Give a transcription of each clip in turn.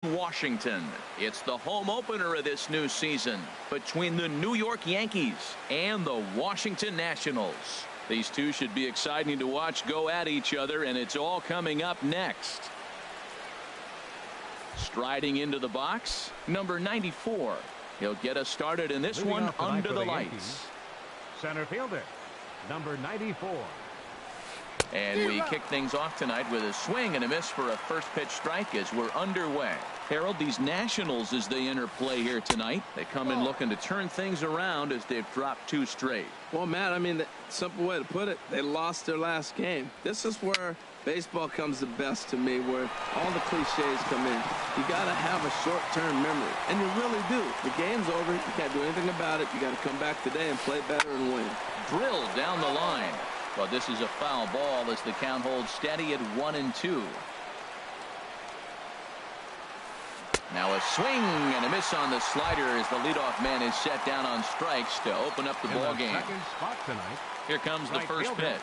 Washington. It's the home opener of this new season between the New York Yankees and the Washington Nationals. These two should be exciting to watch go at each other, and it's all coming up next. Striding into the box, number 94. He'll get us started in this one under the lights. Center fielder, number 94. And we kick things off tonight with a swing and a miss for a first pitch strike as we're underway. Harold, these Nationals, as they enter play here tonight, they come in looking to turn things around as they've dropped 2 straight. Well, Matt, I mean, the simple way to put it, they lost their last game. This is where baseball comes the best to me, where all the cliches come in. You got to have a short-term memory, and you really do. The game's over. You can't do anything about it. You got to come back today and play better and win. Drilled down the line. But this is a foul ball as the count holds steady at 1-2. Now a swing and a miss on the slider as the leadoff man is set down on strikes to open up the ball game. Second spot tonight. Here comes the first pitch.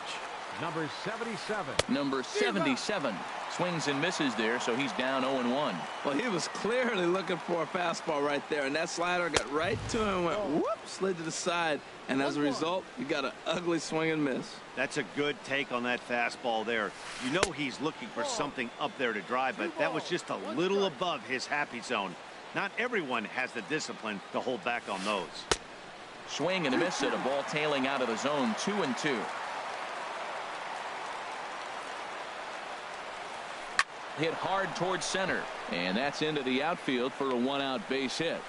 Number 77. Number 77 swings and misses there, so he's down 0-1. Well, he was clearly looking for a fastball right there, and that slider got right to him and went whoop, slid to the side, and as a result, you got an ugly swing and miss. That's a good take on that fastball there. You know he's looking for something up there to drive, but that was just a little above his happy zone. Not everyone has the discipline to hold back on those. Swing and a miss at a ball tailing out of the zone, 2-2. Hit hard towards center, and that's into the outfield for a 1-out base hit.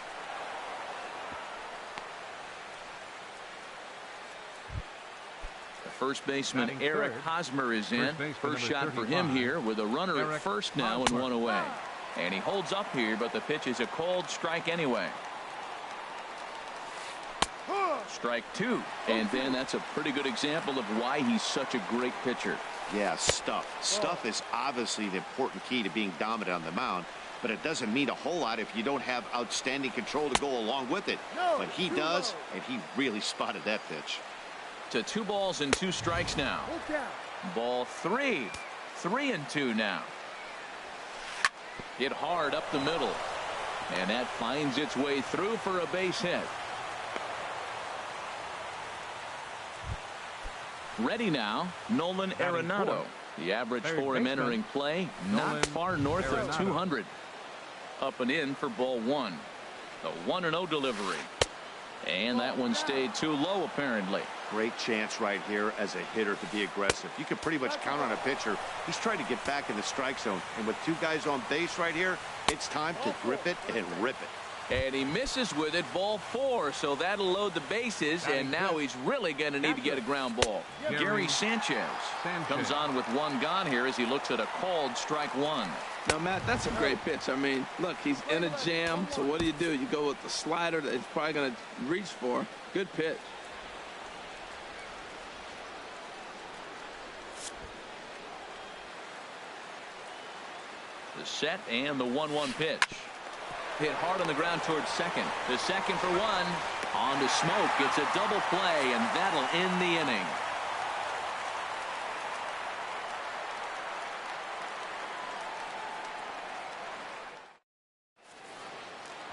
The first baseman Eric Hosmer is in. First shot for him here with a runner at first now and 1 away. And he holds up here, but the pitch is a called strike anyway. Strike 2, and then that's a pretty good example of why he's such a great pitcher. Yeah, stuff is obviously the important key to being dominant on the mound, but it doesn't mean a whole lot if you don't have outstanding control to go along with it. But he does, and he really spotted that pitch. To 2 balls and 2 strikes now. Ball 3. 3-2 now. Hit hard up the middle, and that finds its way through for a base hit. Ready now, Nolan Arenado. The average for him entering play, not far north of 200. Up and in for ball 1. The 1-0 delivery. And that one stayed too low, apparently. Great chance right here as a hitter to be aggressive. You can pretty much count on a pitcher. He's trying to get back in the strike zone. And with 2 guys on base right here, it's time to grip it and rip it. And he misses with it, ball 4, so that'll load the bases, and now he's really going to need to get a ground ball. Gary Sanchez comes on with 1 gone here as he looks at a called strike 1. Now, Matt, that's a great pitch. I mean, look, he's in a jam, so what do? You go with the slider that he's probably going to reach for. Good pitch. The set and the 1-1 pitch. Hit hard on the ground towards second. The second for 1. On to Smoke. It's a double play, and that'll end the inning.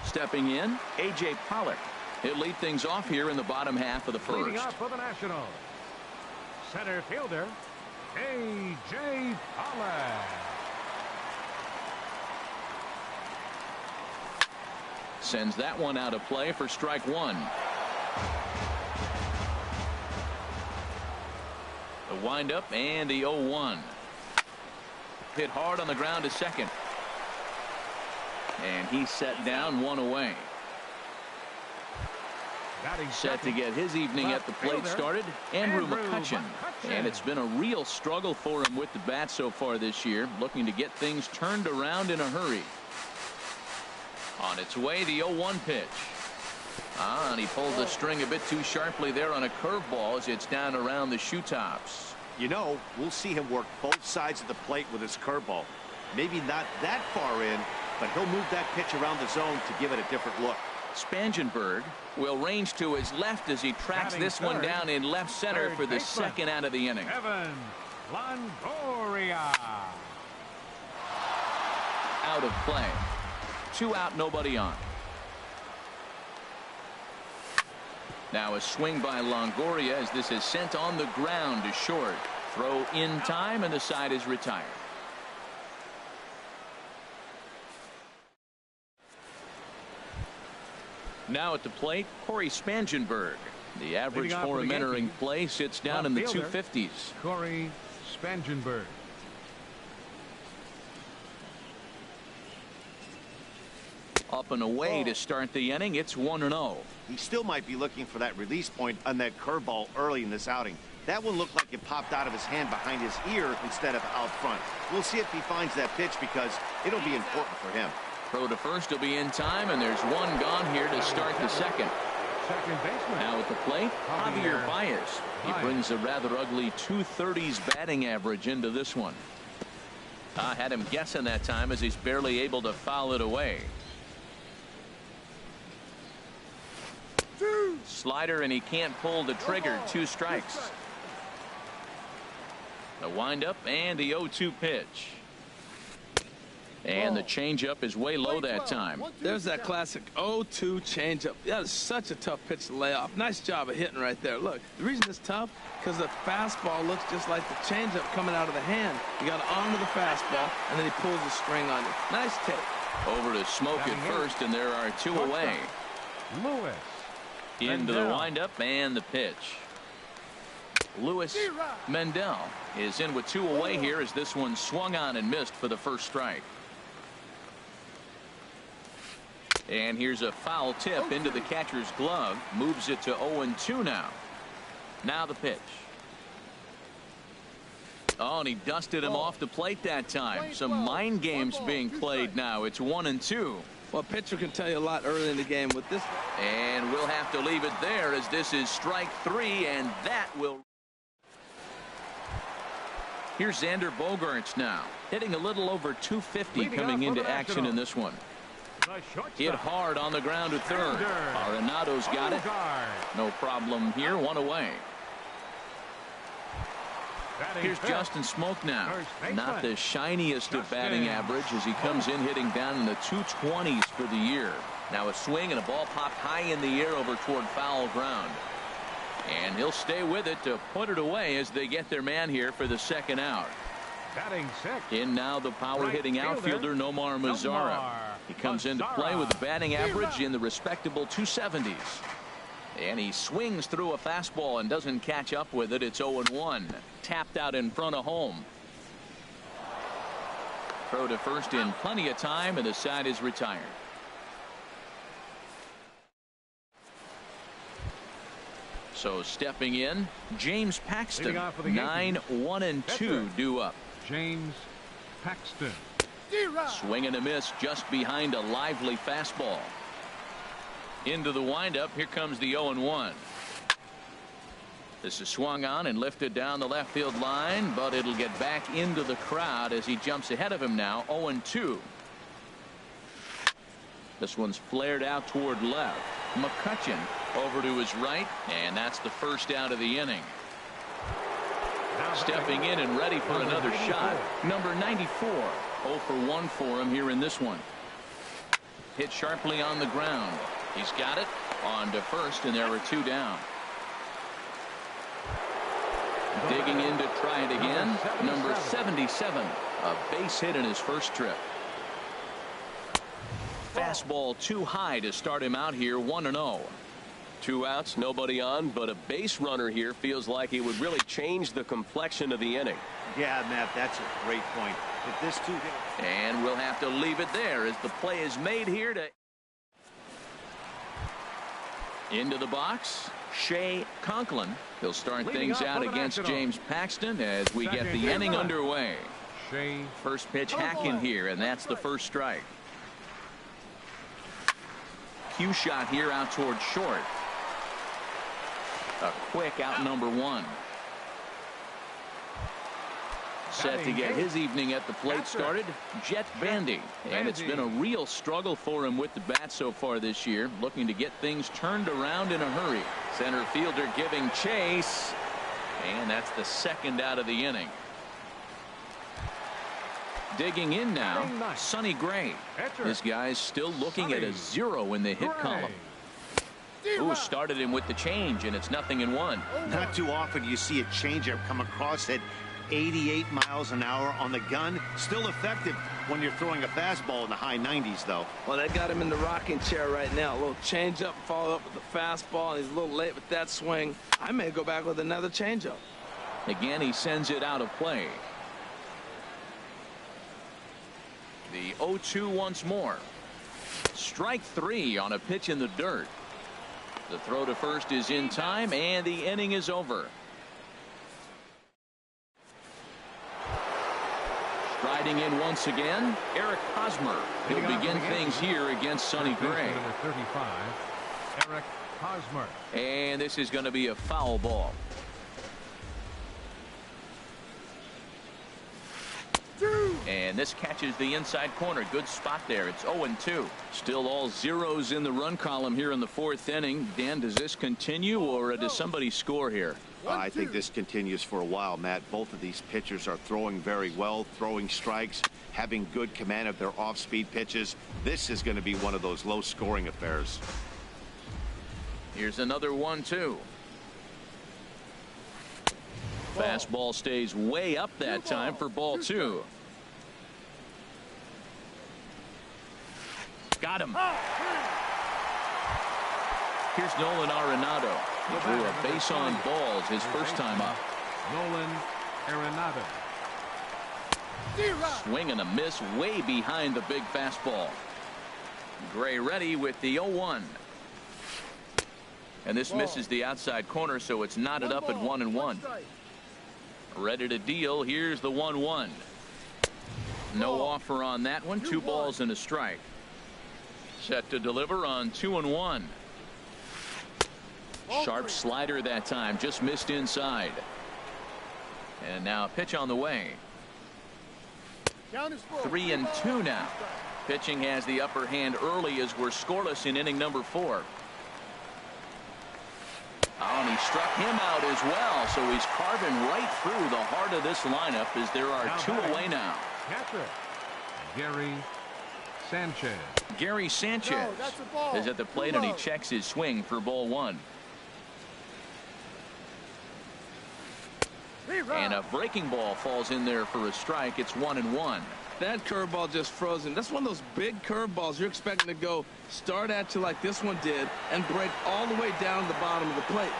Stepping in, A.J. Pollock. He'll lead things off here in the bottom half of the first. Leading off for the Nationals, center fielder, A.J. Pollock. Sends that one out of play for strike 1. The windup and the 0-1. Hit hard on the ground to second. And he's set down 1 away. Set to get his evening at the plate started, Andrew McCutchen. And it's been a real struggle for him with the bat so far this year, looking to get things turned around in a hurry. On its way, the 0-1 pitch. And he pulled the string a bit too sharply there on a curveball as it's down around the shoe tops. You know, we'll see him work both sides of the plate with his curveball. Maybe not that far in, but he'll move that pitch around the zone to give it a different look. Spangenberg will range to his left as he tracks this one down in left center for the second out of the inning. Evan Longoria. Out of play. 2 out, nobody on. Now a swing by Longoria as this is sent on the ground to short. Throw in time, and the side is retired. Now at the plate, Corey Spangenberg. The average for him entering play sits down in the 250s. Corey Spangenberg. Up and away to start the inning. It's 1-0. He still might be looking for that release point on that curveball early in this outing. That one looked like it popped out of his hand behind his ear instead of out front. We'll see if he finds that pitch because it'll be important for him. Throw to first will be in time, and there's one gone here to start the second. Second baseman. Now at the plate, Javier Baez. He brings a rather ugly 230s batting average into this one. I had him guessing that time as he's barely able to foul it away. Slider, and he can't pull the trigger. 2 strikes. The windup and the 0-2 pitch. And the changeup is way low that time. There's that classic 0-2 changeup. That is such a tough pitch to lay off. Nice job of hitting right there. Look, the reason it's tough because the fastball looks just like the changeup coming out of the hand. You got to honor the fastball, and then he pulls the string on you. Nice take. Over to Smoke at first, and there are 2 away. Lewis. Into the windup and the pitch. Lewis Mendel is in with 2 away here as this one swung on and missed for the first strike. And here's a foul tip into the catcher's glove. Moves it to 0-2 now. Now the pitch. Oh, and he dusted him off the plate that time. Some mind games being played now. It's 1-2. Well, a pitcher can tell you a lot early in the game with this. And we'll have to leave it there as this is strike 3, and that will. Here's Xander Bogaerts now, hitting a little over 250 coming into action in this one. Hit hard on the ground to third. Arenado's got it. No problem here. 1 away. Here's Justin Smoke now. Not the shiniest of batting average as he comes in hitting down in the 220s for the year. Now a swing and a ball popped high in the air over toward foul ground. And he'll stay with it to put it away as they get their man here for the second out. In now the power hitting outfielder Nomar Mazara. He comes into play with a batting average in the respectable 270s. And he swings through a fastball and doesn't catch up with it. It's 0-1. Tapped out in front of home. Throw to first in plenty of time, and the side is retired. So stepping in, James Paxton. 9-1-2 due up. James Paxton. Swing and a miss just behind a lively fastball. Into the windup. Here comes the 0-1. This is swung on and lifted down the left field line, but it'll get back into the crowd as he jumps ahead of him now. 0-2. This one's flared out toward left. McCutchen over to his right, and that's the first out of the inning. Stepping in and ready for another shot, number 94. 0 for 1 for him here in this one. Hit sharply on the ground. He's got it on to first, and there are 2 down. Digging in to try it again, number 77. A base hit in his first trip. Fastball too high to start him out here. 1-0. 2 outs, nobody on, but a base runner here feels like it would really change the complexion of the inning. Yeah, Matt, that's a great point. If this 2 hit. And we'll have to leave it there as the play is made here to. Into the box, Shea Conklin. He'll start things out against James Paxton as we get the inning underway. First pitch hacking here, and that's the first strike. Cue shot here out toward short. A quick out number 1. Set to get his evening at the plate started, Jet Bandy. And it's been a real struggle for him with the bat so far this year, looking to get things turned around in a hurry. Center fielder giving chase, and that's the second out of the inning. Digging in now, Sonny Gray. This guy's still looking at a 0 in the hit column. Ooh, started him with the change, and it's 0-1. Not too often you see a changeup come across at 88 miles an hour on the gun. Still effective when you're throwing a fastball in the high 90s, though. Well, they got him in the rocking chair right now. A little changeup, followed up with the fastball, and he's a little late with that swing. I may go back with another changeup. Again, he sends it out of play. The 0-2 once more. Strike 3 on a pitch in the dirt. The throw to first is in time, and the inning is over. Striding in once again, Eric Hosmer. He'll begin things here against Sonny Gray. Number 35, Eric Hosmer. And this is going to be a foul ball. And this catches the inside corner. Good spot there. It's 0-2. Still all zeros in the run column here in the 4th inning. Dan, does this continue, or does somebody score here? I think this continues for a while, Matt. Both of these pitchers are throwing very well, throwing strikes, having good command of their off-speed pitches. This is going to be one of those low-scoring affairs. Here's another 1-2. Fastball stays way up that time for ball 2. Got him. Here's Nolan Arenado. He drew a base on balls his first time up. Nolan Arenado. Swing and a miss way behind the big fastball. Gray ready with the 0-1. And this misses the outside corner, so it's knotted up at 1-1. Ready to deal. Here's the 1-1. No offer on that one. 2 balls and a strike. Set to deliver on 2-1. Sharp slider that time, just missed inside. And now a pitch on the way. 3-2 now. Pitching has the upper hand early as we're scoreless in inning number 4. Oh, and he struck him out as well, so he's carving right through the heart of this lineup as there are 2 away now. Catcher, Gary Sanchez. Gary Sanchez is at the plate, and he checks his swing for ball 1. And a breaking ball falls in there for a strike. It's 1-1. That curveball just frozen. That's one of those big curveballs you're expecting to go start at you like this one did and break all the way down to the bottom of the plate.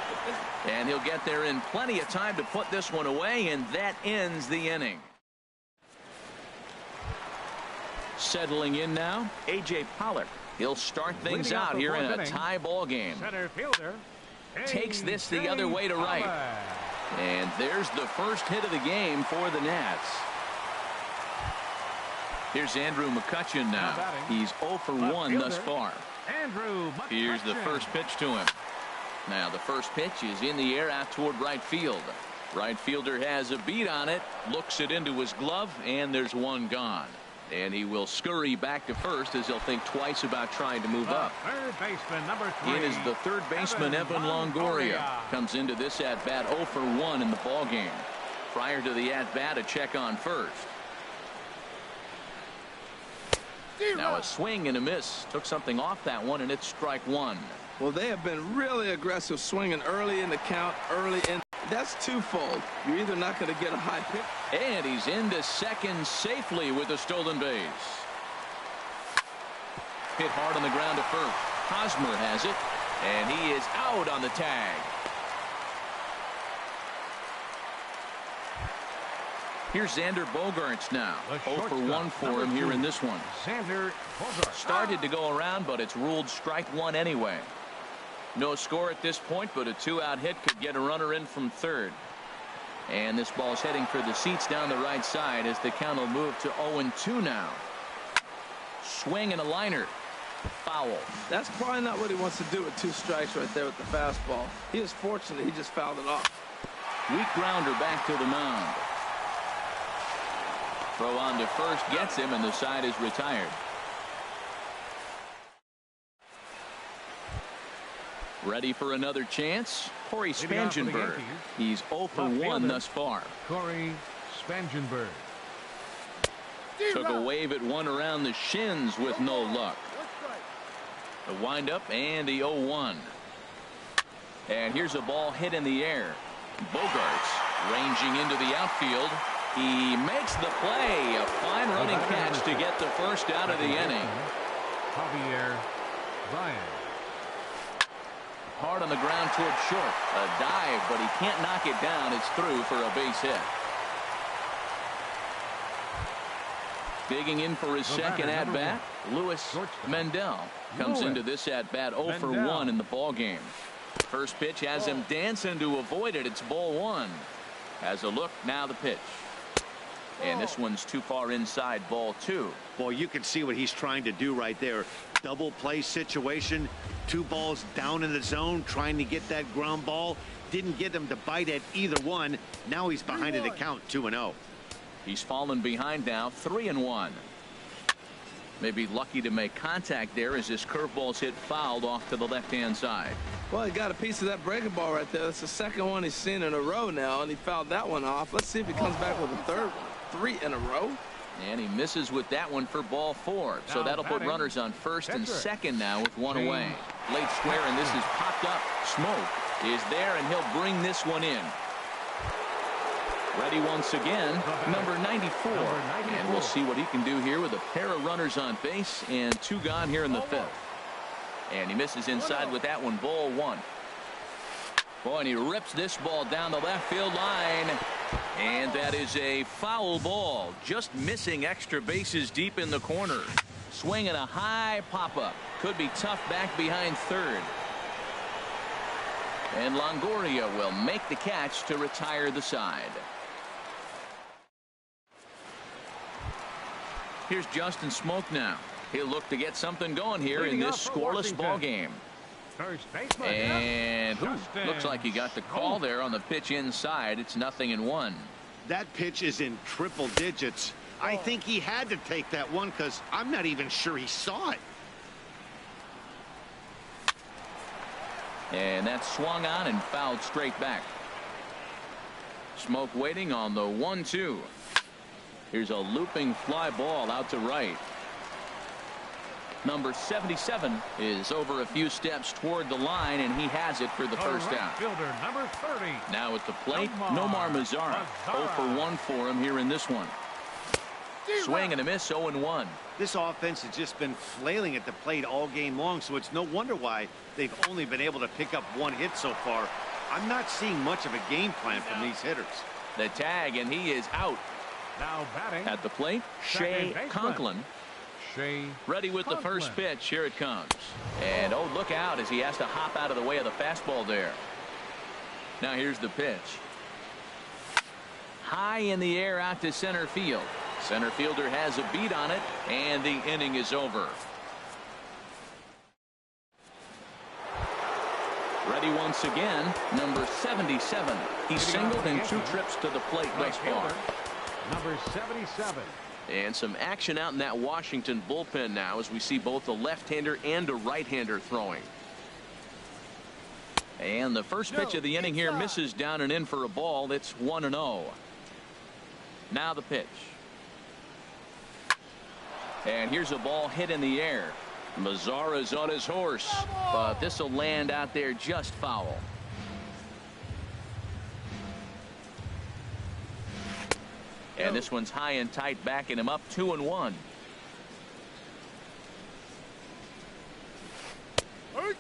And he'll get there in plenty of time to put this one away, and that ends the inning. Settling in now, A.J. Pollock. He'll start things out here in a tie ball game. Center fielder takes this the other way to right. And there's the first hit of the game for the Nats. Here's Andrew McCutchen now. He's 0 for 1 thus far. Here's the first pitch to him. Now the first pitch is in the air out toward right field. Right fielder has a beat on it, looks it into his glove, and there's one gone. And he will scurry back to first as he'll think twice about trying to move up. Third baseman, number 3. It is the third baseman, Evan Longoria. Comes into this at-bat 0 for 1 in the ball game. Prior to the at-bat, a check on first. Now a swing and a miss. Took something off that one, and it's strike 1. Well, they have been really aggressive swinging early in the count, early in. That's twofold. You're either not going to get a high pitch. And he's into second safely with a stolen base. Hit hard on the ground to first. Hosmer has it, and he is out on the tag. Here's Xander Bogaerts now. 0 for 1 for him here in this one. Xander Bogaerts. Started to go around, but it's ruled strike 1 anyway. No score at this point, but a 2-out hit could get a runner in from third. And this ball's heading for the seats down the right side as the count will move to 0-2 now. Swing and a liner. Foul. That's probably not what he wants to do with 2 strikes right there with the fastball. He is fortunate he just fouled it off. Weak grounder back to the mound. Throw on to first gets him, and the side is retired. Ready for another chance? Corey Spangenberg. He's 0 for 1 thus far. Corey Spangenberg. Took a wave at one around the shins with no luck. The windup and the 0-1. And here's a ball hit in the air. Bogarts ranging into the outfield. He makes the play. A fine running catch to get the first out of the inning. Javier Ryan. Hard on the ground toward short. A dive, but he can't knock it down. It's through for a base hit. Digging in for his second at-bat, Luis Mendel comes into this at-bat 0 for 1 in the ball game. First pitch has him dancing to avoid it. It's ball 1. Has a look, now the pitch. And this one's too far inside, ball 2. Boy, you can see what he's trying to do right there. Double play situation. 2 balls down in the zone, trying to get that ground ball. Didn't get him to bite at either one. Now he's behind at the count, 2-0. He's fallen behind now, 3-1. Maybe lucky to make contact there as this curveball's hit fouled off to the left-hand side. Well, he got a piece of that breaking ball right there. That's the second one he's seen in a row now, and he fouled that one off. Let's see if he comes back with a third one. 3 in a row. And he misses with that one for ball 4. So that'll put runners on first and second now with one away. Late square, and this is popped up. Smoke is there, and he'll bring this one in. Ready once again, number 94. And we'll see what he can do here with a pair of runners on base and 2 gone here in the 5th. And he misses inside with that one, ball 1. Boy, and he rips this ball down the left field line. And that is a foul ball. Just missing extra bases deep in the corner. Swinging a high pop-up. Could be tough back behind third. And Longoria will make the catch to retire the side. Here's Justin Smoke now. He'll look to get something going here in this scoreless ball game. And looks like he got the call there on the pitch inside. It's 0-1. That pitch is in triple digits. I think he had to take that one because I'm not even sure he saw it. And that swung on and fouled straight back. Smoke waiting on the 1-2. Here's a looping fly ball out to right. Number 77 is over a few steps toward the line, and he has it for the first out. Fielder, number 30. Now at the plate, Nomar Mazara. 0 for 1 for him here in this one. Swing and a miss, 0-1. This offense has just been flailing at the plate all game long, so it's no wonder why they've only been able to pick up 1 hit so far. I'm not seeing much of a game plan from these hitters. The tag, and he is out. Now batting at the plate, Shea Conklin. Ready with the first pitch. Here it comes. And oh, look out as he has to hop out of the way of the fastball there. Now here's the pitch. High in the air out to center field. Center fielder has a beat on it, and the inning is over. Ready once again, number 77. He's singled in 2 trips to the plate thus far. Number 77. And some action out in that Washington bullpen now as we see both a left-hander and a right-hander throwing. And the first pitch of the inning here misses down and in for a ball. It's 1-0. Now the pitch. And here's a ball hit in the air. Mazara's on his horse, but this will land out there just foul. And this one's high and tight, backing him up, 2-1.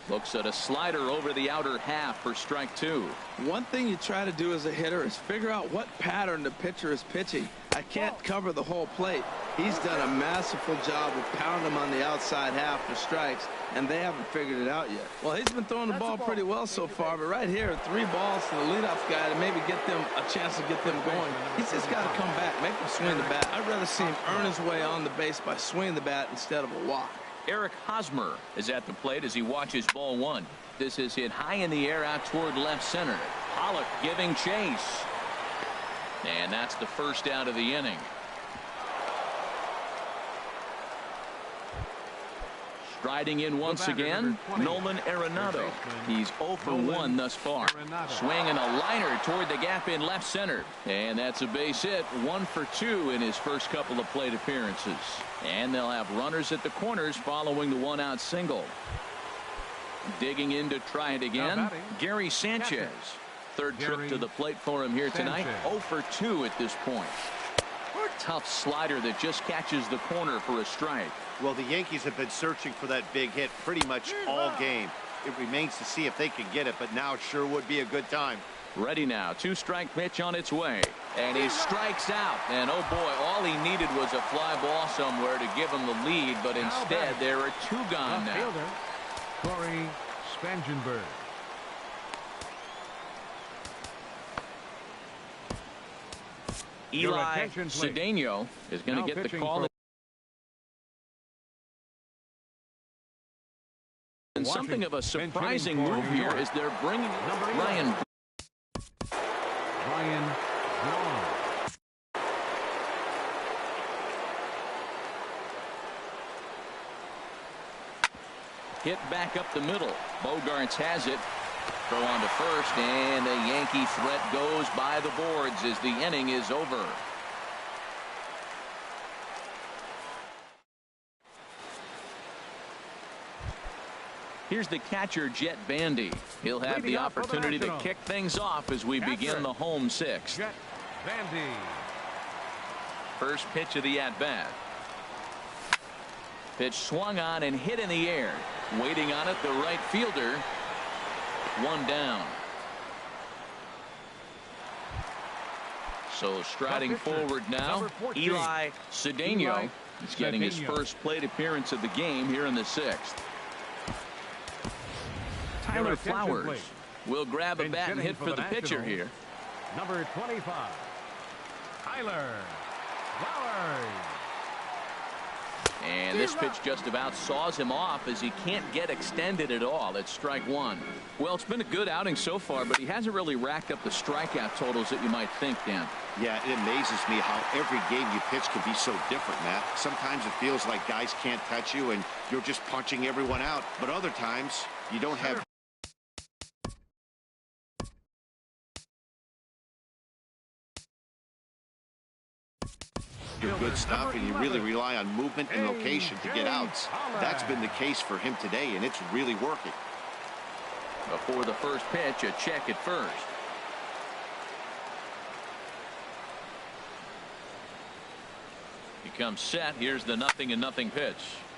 Looks at a slider over the outer half for strike 2. One thing you try to do as a hitter is figure out what pattern the pitcher is pitching. I can't cover the whole plate. He's done a masterful job of pounding them on the outside half for strikes, and they haven't figured it out yet. Well, he's been throwing the ball pretty well so far, but right here, 3 balls to the leadoff guy to maybe get them a chance to get them going. He's just got to come back, make him swing the bat. I'd rather see him earn his way on the base by swinging the bat instead of a walk. Eric Hosmer is at the plate as he watches ball 1. This is hit high in the air out toward left center. Pollock giving chase. And that's the first out of the inning. Striding in once again, Nolan Arenado. He's 0 for 1 thus far. Swinging a liner toward the gap in left center. And that's a base hit. 1 for 2 in his first couple of plate appearances. And they'll have runners at the corners following the 1-out single. Digging in to try it again, Gary Sanchez. Third trip to the plate for him here tonight. 0 for 2 at this point. Tough slider that just catches the corner for a strike. Well, the Yankees have been searching for that big hit pretty much all game. It remains to see if they can get it, but now it sure would be a good time. Ready now. 2-strike pitch on its way. And he strikes out. And oh boy, all he needed was a fly ball somewhere to give him the lead, but instead there are 2 gone now. Corey Spangenberg. Eli Sie7e is going to get the call. And something of a surprising move here is they're bringing Ryan Braun. hit back up the middle. Bogarts has it. Throw on to first, and the Yankee threat goes by the boards as the inning is over. Here's the catcher, Jet Bandy. He'll have the opportunity to kick things off as we begin the home 6th. Jet Bandy. First pitch of the at-bat. Pitch swung on and hit in the air. Waiting on it, the right fielder. 1 down. So striding forward now, Eli Sie7e. He's getting his first plate appearance of the game here in the 6th. Tyler Flowers will grab a bat and hit for the pitcher here. Number 25, Tyler Flowers. And this pitch just about saws him off as he can't get extended at all. It's strike 1. Well, it's been a good outing so far, but he hasn't really racked up the strikeout totals that you might think, Dan. Yeah, it amazes me how every game you pitch can be so different, Matt. Sometimes it feels like guys can't touch you and you're just punching everyone out. But other times you don't have good stuff, and you really rely on movement and location to get outs. That's been the case for him today, and it's really working. Before the first pitch, a check at first. He comes set. Here's the 0-0 pitch.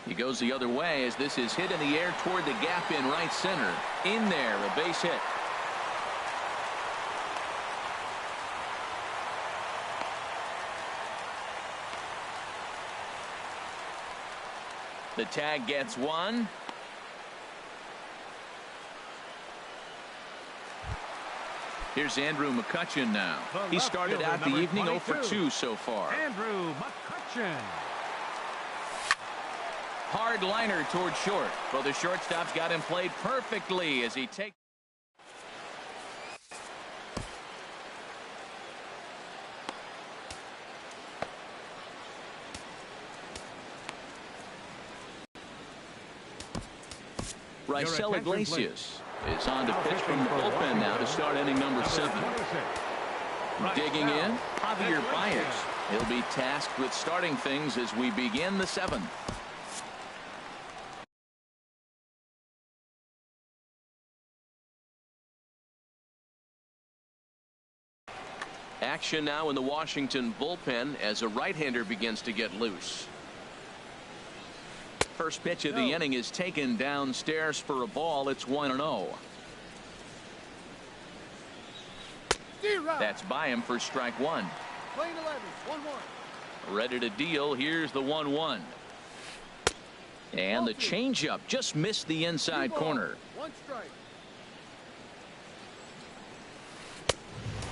He goes the other way as this is hit in the air toward the gap in right center. In there, a base hit. The tag gets 1. Here's Andrew McCutchen now. He started out the evening 0 for 2 so far. Andrew McCutchen. Hard liner toward short. Well, the shortstop's got him played perfectly as he takes. Raisel Iglesias is on to pitch from the bullpen now to start inning number 7. Digging in, Javier Baez. He'll be tasked with starting things as we begin the 7th. Action now in the Washington bullpen as a right-hander begins to get loose. First pitch of the inning is taken downstairs for a ball. It's 1-0. That's by him for strike 1. Lane 11, 1-1. Ready to deal. Here's the 1-1. And the changeup just missed the inside corner. 1 strike.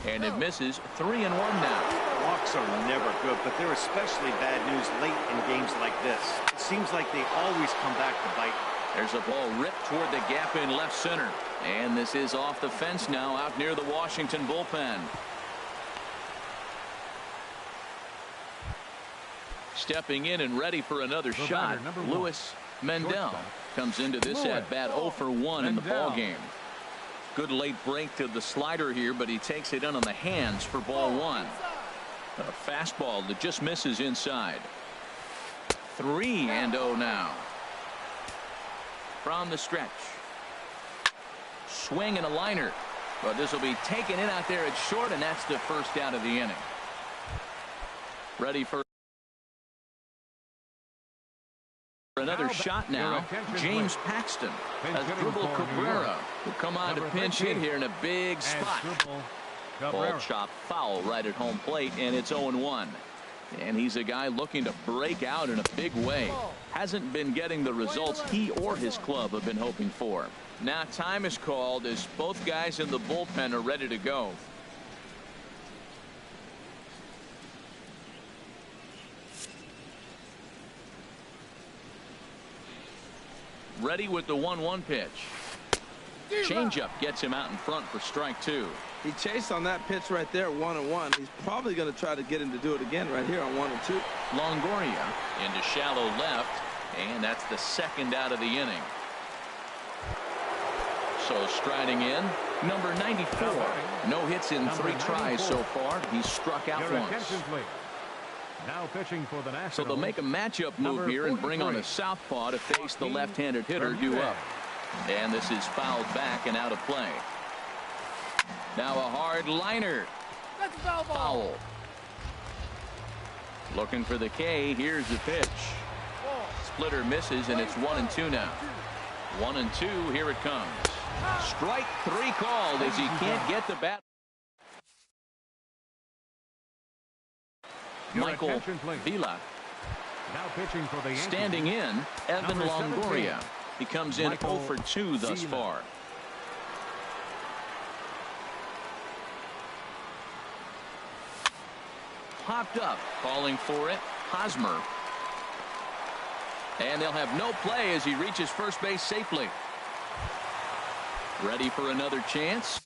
And it misses. 3-1 now. Walks are never good, but they're especially bad news late in games like this. It seems like they always come back to bite. There's a ball ripped toward the gap in left center. And this is off the fence now out near the Washington bullpen. Stepping in and ready for another shot, Lewis Mendel comes into this at bat 0 for 1 in the ball game. Good late break to the slider here, but he takes it in on the hands for ball 1. A fastball that just misses inside. 3-0 now. From the stretch. Swing and a liner. But this will be taken in out there at short, and that's the first out of the inning. Ready for another shot now. James Paxton has dribbled Cabrera, who come on to pinch hit here in a big spot. Ball chop foul right at home plate, and it's 0-1. And he's a guy looking to break out in a big way. Hasn't been getting the results he or his club have been hoping for. Now time is called as both guys in the bullpen are ready to go. Ready with the 1-1 pitch. Changeup gets him out in front for strike 2. He chased on that pitch right there, 1-1. He's probably going to try to get him to do it again right here on 1-2. Longoria into shallow left, and that's the second out of the inning. So striding in, number 94. No hits in 3 tries so far. He's struck out once. Now pitching for the Nationals. So they'll make a matchup move here and bring on a southpaw to face the left-handed hitter due up. And this is fouled back and out of play. Now a hard liner. That's a foul ball. Foul. Looking for the K. Here's the pitch. Splitter misses, and it's 1-2 now. 1-2. Here it comes. Strike 3 called as he can't get the bat. Michael Vila now pitching for the Yankees. standing in. Evan Longoria. He comes in 0 for 2 thus far. Popped up, calling for it. Hosmer. And they'll have no play as he reaches first base safely. Ready for another chance.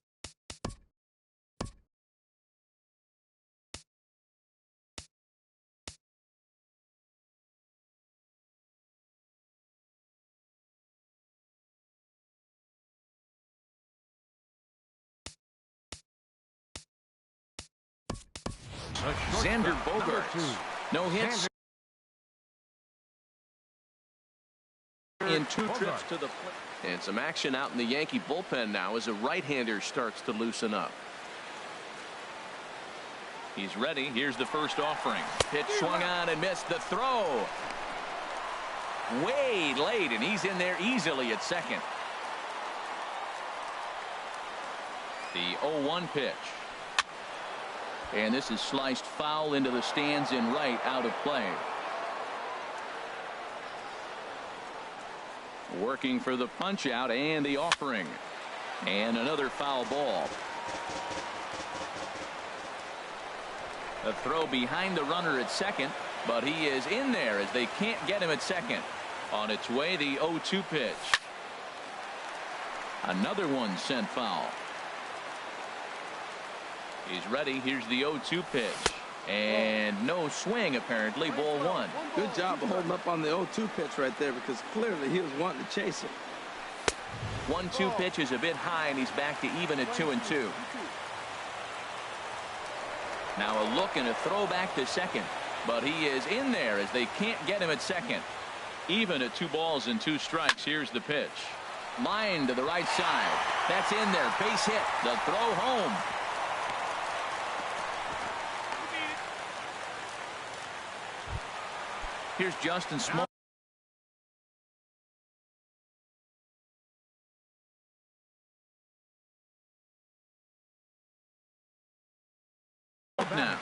Xander Bogaerts. No hits in 2 trips to the plate. And some action out in the Yankee bullpen now as a right-hander starts to loosen up. He's ready. Here's the first offering. Pitch swung on and missed. The throw. Way late, and he's in there easily at second. The 0-1 pitch. And this is sliced foul into the stands in right, out of play. Working for the punch out and the offering. And another foul ball. A throw behind the runner at second, but he is in there as they can't get him at second. On its way, the 0-2 pitch. Another one sent foul. He's ready. Here's the 0-2 pitch. And no swing, apparently. Ball 1. Good job of holding up on the 0-2 pitch right there, because clearly he was wanting to chase it. 1-2 pitch is a bit high, and he's back to even at 2-2. Now a look and a throw back to second. But he is in there as they can't get him at second. Even at 2 balls and 2 strikes. Here's the pitch. Line to the right side. That's in there. Base hit. The throw home. Here's Justin Smoke. Now.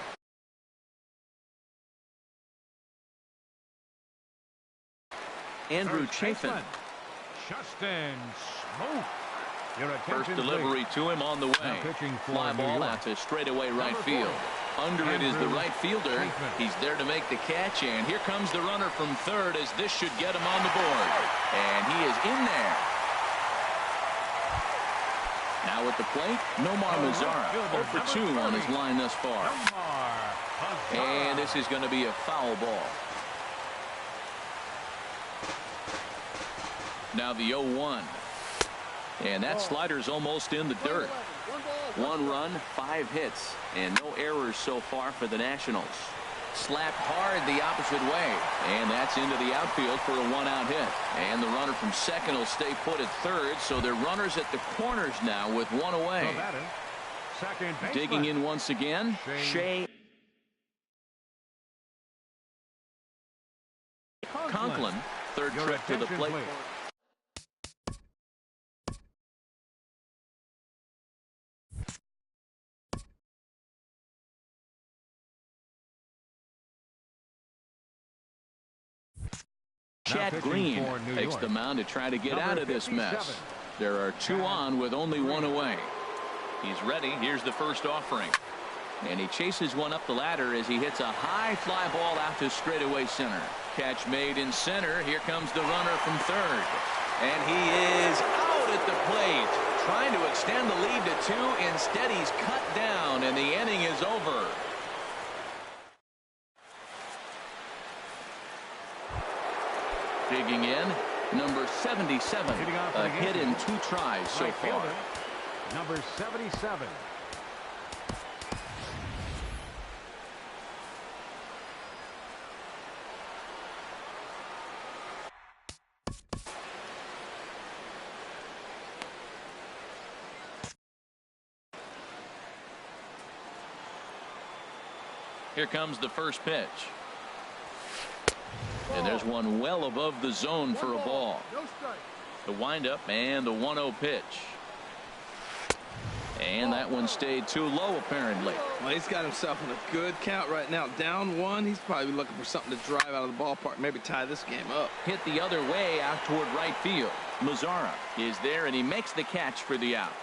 Andrew Chafin. Justin Smoke. First delivery to him on the way. Fly ball out to straightaway right field. Under it is the right fielder. He's there to make the catch, and here comes the runner from third as this should get him on the board. And he is in there. Now at the plate, Nomar Mazara. 0 for 2 on his line thus far. And this is going to be a foul ball. Now the 0-1. And that slider's almost in the dirt. 1 run, 5 hits, and no errors so far for the Nationals. Slapped hard the opposite way, and that's into the outfield for a 1-out hit. And the runner from second will stay put at third, so they're runners at the corners now with 1 away. Digging in once again, Shea Conklin, third trip to the plate. Chad Green takes the mound to try to get out of this mess. There are 2 on with only 1 away. He's ready. Here's the first offering. And he chases one up the ladder as he hits a high fly ball out to straightaway center. Catch made in center. Here comes the runner from third. And he is out at the plate. Trying to extend the lead to 2. Instead, he's cut down, and the inning is over. Digging in, number 77, a hit in 2 tries so far. Number 77. Here comes the first pitch. And there's one well above the zone for a ball. The windup and the 1-0 pitch. And that one stayed too low, apparently. Well, he's got himself in a good count right now. Down 1. He's probably looking for something to drive out of the ballpark, maybe tie this game up. Hit the other way out toward right field. Mazzara is there, and he makes the catch for the out.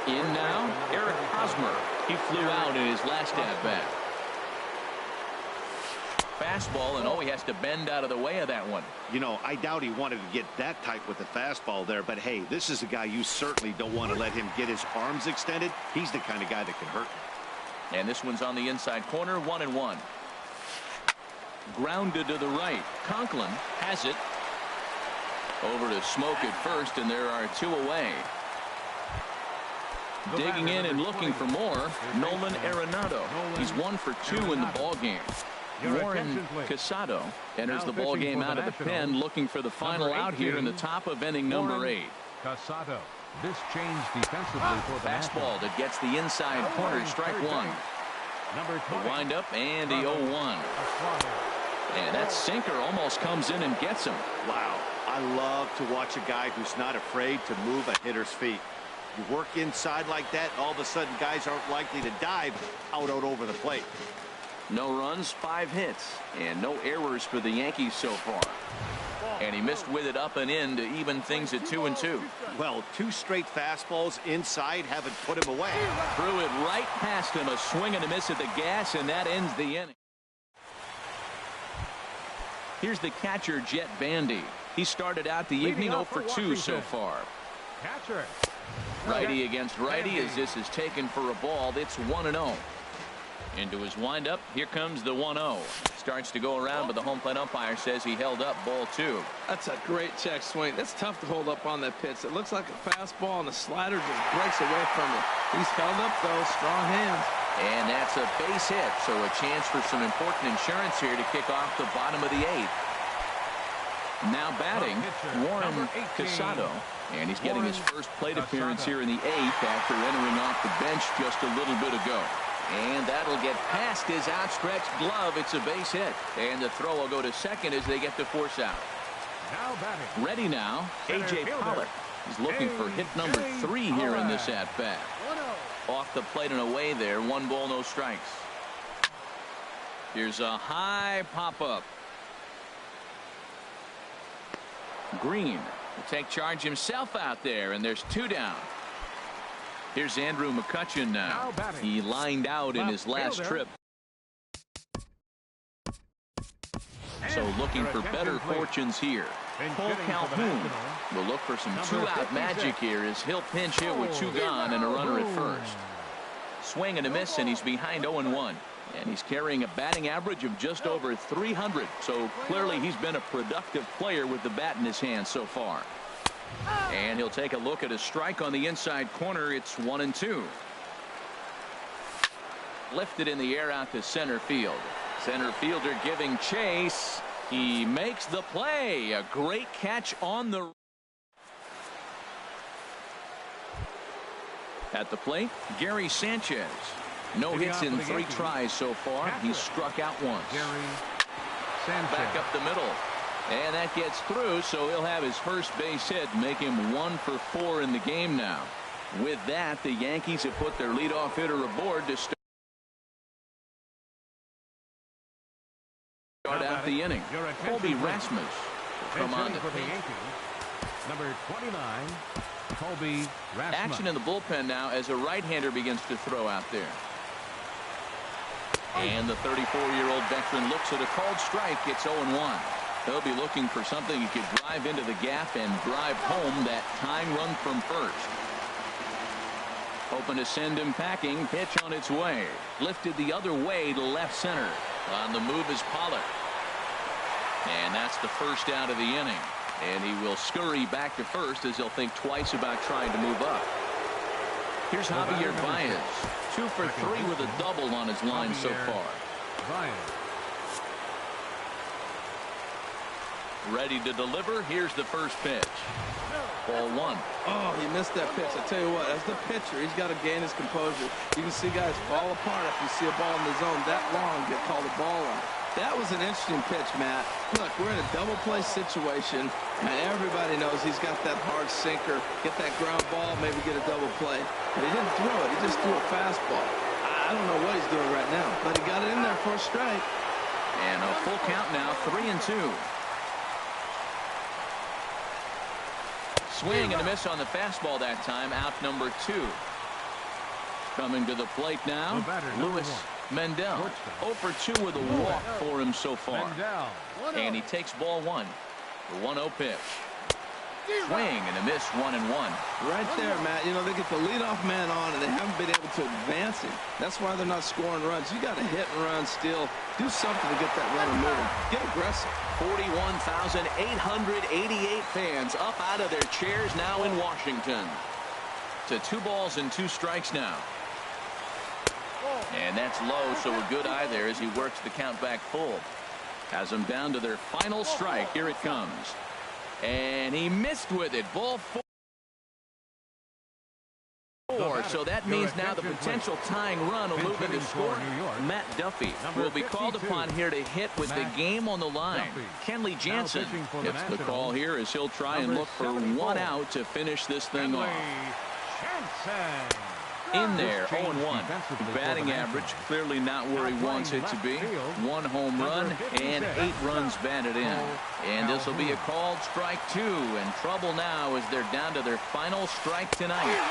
In now, Eric Hosmer. He flew out in his last at-bat. Fastball, and he has to bend out of the way of that one. You know, I doubt he wanted to get that tight with the fastball there, but hey, this is a guy you certainly don't want to let him get his arms extended. He's the kind of guy that can hurt him. And this one's on the inside corner, 1-1. Grounded to the right. Conklin has it. Over to Smoke at first, and there are 2 away. Digging in and looking for more, Nolan Arenado. He's 1 for 2 in the ball game. Warren Casado enters the ball game out of the pen, looking for the final out here in the top of inning number 8. Casado. This change defensively for the fastball that gets the inside corner, strike 1. The windup and the 0-1. And that sinker almost comes in and gets him. Wow, I love to watch a guy who's not afraid to move a hitter's feet. You work inside like that, all of a sudden guys aren't likely to dive out over the plate. No runs, 5 hits, and no errors for the Yankees so far. And he missed with it up and in to even things at 2-2. Well, 2 straight fastballs inside haven't put him away. Threw it right past him, a swing and a miss at the gas, and that ends the inning. Here's the catcher, Jet Bandy. He started out the evening 0 for 2 so far. Catcher. Righty against righty as this is taken for a ball. It's 1-0. Into his windup. Here comes the 1-0. Starts to go around, but the home plate umpire says he held up ball 2. That's a great check swing. That's tough to hold up on that pitch. It looks like a fastball, and the slider just breaks away from it. He's held up, though. Strong hands. And that's a base hit, so a chance for some important insurance here to kick off the bottom of the 8th. Now batting, Warren Casado. And he's getting his first plate appearance here in the 8th after entering off the bench just a little bit ago. And that'll get past his outstretched glove. It's a base hit. And the throw will go to second as they get the force out. Now batting. Ready now, A.J. Pollock. He's looking for hit number 3 here in this at-bat. Off the plate and away there. 1 ball, no strikes. Here's a high pop-up. Green will take charge himself out there, and there's 2 down. Here's Andrew McCutchen now. He lined out in his last trip. So looking for better fortunes here. Cole Calhoun will look for some 2-out magic here as he'll pinch hit with 2 gone and a runner at first. Swing and a miss, and he's behind 0-1. And he's carrying a batting average of just over 300. So clearly he's been a productive player with the bat in his hand so far. And he'll take a look at a strike on the inside corner. It's 1-2. Lifted in the air out to center field. Center fielder giving chase. He makes the play. A great catch on the. At the plate, Gary Sanchez. No hits in 3 tries so far. He's struck out once. Back up the middle. And that gets through, so he'll have his first base hit, make him 1 for 4 in the game now. With that, the Yankees have put their leadoff hitter aboard to start out the inning. Colby Rasmus will come on to Number 29, Colby Rasmus. action in the bullpen now as a right-hander begins to throw out there. And the 34-year-old veteran looks at a called strike. It's 0-1. They'll be looking for something he could drive into the gap and drive home that tying run from first. Hoping to send him packing. Pitch on its way. Lifted the other way to left center. On the move is Pollard. And that's the first out of the inning. And he will scurry back to first as he'll think twice about trying to move up. Here's Javier Baez. 2 for 3 with a double on his line so far. Ready to deliver. Here's the first pitch. Ball 1. Oh, he missed that pitch. I tell you what, as the pitcher, he's got to gain his composure. You can see guys fall apart if you see a ball in the zone that long get called a ball on. That was an interesting pitch, Matt. Look, we're in a double play situation, and everybody knows he's got that hard sinker. Get that ground ball, maybe get a double play. But he didn't throw it. He just threw a fastball. I don't know what he's doing right now, but he got it in there for a strike. And a full count now, 3-2. Swing and a miss on the fastball that time. Out number 2. Coming to the plate now, Luis Mendel. 0 for 2 with a walk for him so far. And he takes ball 1. The 1-0 pitch. Swing and a miss, 1-1. Right there, Matt. You know, they get the leadoff man on, and they haven't been able to advance him. That's why they're not scoring runs. You got to hit and run still. Do something to get that runner moving. Get aggressive. 41,888 fans up out of their chairs now in Washington. To 2 balls and 2 strikes now. And that's low, so a good eye there as he works the count back full. Has them down to their final strike. Here it comes. And he missed with it. Ball 4. So that means now the potential tying run will move into score. Matt Duffy will be called upon here to hit with the game on the line. Kenley Jansen gets the call here as he'll try and look for 1 out to finish this thing off. In there, 0-1. Batting average clearly not where he wants it to be. 1 home run and 8 runs batted in. And this will be a called strike 2. And trouble now as they're down to their final strike tonight.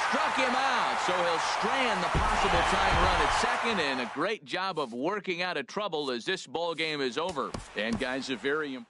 Struck him out, so he'll strand the possible tying run at second. And a great job of working out of trouble as this ball game is over. And guys, a very important